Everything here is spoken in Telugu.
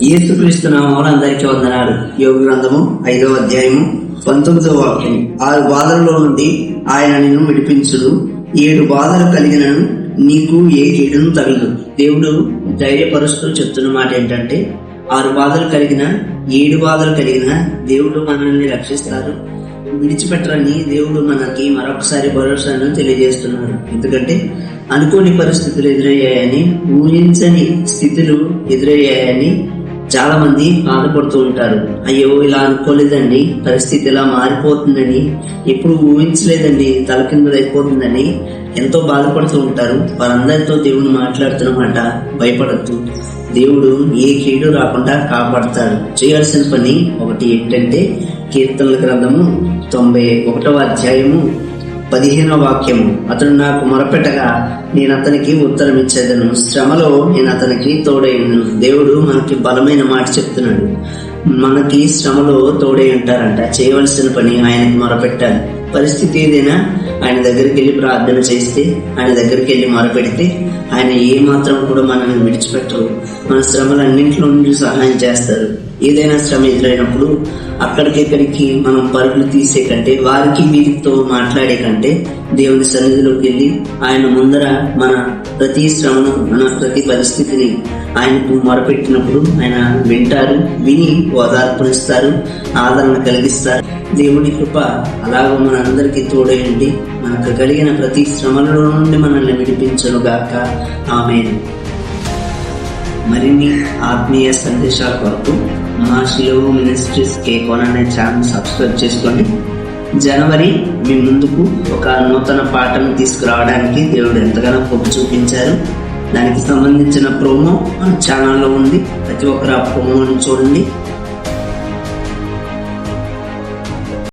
యేసుక్రీస్తు నామమున అందరికీ వందనాలు. యోగ గ్రంథము 5వ అధ్యాయము 19వ వాక్యం. 6 బాధల్లో నుండి ఆయన నిన్ను విడిపించుడు, 7 బాధలు కలిగినను నీకు ఏ కీడును తగలదు. దేవుడు ధైర్యపరుస్తూ చెప్తున్న మాట ఏంటంటే 6 బాధలు కలిగిన 7 బాధలు కలిగిన దేవుడు మనల్ని రక్షిస్తారు, విడిచిపెట్టరని దేవుడు మనకి మరొకసారి భరోసాను తెలియజేస్తున్నాడు. ఎందుకంటే అనుకోని పరిస్థితులు ఎదురయ్యాయని, ఊహించని స్థితులు ఎదురయ్యాయని చాలా మంది బాధపడుతూ ఉంటారు. అయ్యో ఇలా అనుకోలేదండి, పరిస్థితి ఇలా మారిపోతుందని, ఎప్పుడు ఊహించలేదండి, తలకిందులైపోతుందని ఎంతో బాధపడుతూ ఉంటారు. వారందరితో దేవుడు మాట్లాడుతున్నమాట, భయపడద్దు, దేవుడు ఏ కీడు రాకుండా కాపాడతాడు. చేయాల్సిన పని ఒకటి ఏంటంటే కీర్తనల గ్రంథము 91వ అధ్యాయము 15వ వాక్యము. అతడు నాకు మొరపెట్టగా నేను అతనికి ఉత్తరం ఇచ్చేదను, శ్రమలో నేను అతనికి తోడైను. దేవుడు మనకి బలమైన మాట చెప్తున్నాడు. మనకి శ్రమలో తోడై ఉంటారంట. చేయవలసిన పని ఆయనకి మొరపెట్టాలి. పరిస్థితి ఏదైనా ఆయన దగ్గరికి వెళ్ళి ప్రార్థన చేస్తే, ఆయన దగ్గరికి వెళ్ళి మొరపెడితే ఆయన ఏ మాత్రం కూడా మనల్ని విడిచిపెట్టరు. మన శ్రమలన్నింటిలో నుండి సహాయం చేస్తారు. ఏదైనా శ్రమ ఎదురైనప్పుడు అక్కడికెక్కడికి మనం పరుగులు తీసే కంటే, వారికి వీరితో మాట్లాడే కంటే దేవుని సన్నిధిలోకి వెళ్ళి ఆయన ముందర మన ప్రతి శ్రమను, మన ప్రతి పరిస్థితిని ఆయనకు మొరపెట్టినప్పుడు ఆయన వింటారు. విని ఓదార్పునిస్తారు, ఆదరణ కలిగిస్తారు. దేవుని కృప అలాగ మనందరికీ తోడేయండి. మనకు కలిగిన ప్రతి శ్రమలలో నుండి మనల్ని విడిపించను గాక. ఆమేన్. మరిన్ని ఆత్మీయ సందేశాల కొరకు మా శిలువ మినిస్ట్రీస్ కేకోన్ అనే ఛానల్ సబ్స్క్రైబ్ చేసుకోండి. జనవరి మీ ముందుకు ఒక నూతన పాటను తీసుకురావడానికి దేవుడు ఎంతగానో పొగ్గు చూపించారు. దానికి సంబంధించిన ప్రోమో మన ఛానల్లో ఉంది. ప్రతి ఒక్కరు ఆ ప్రోమోని చూడండి.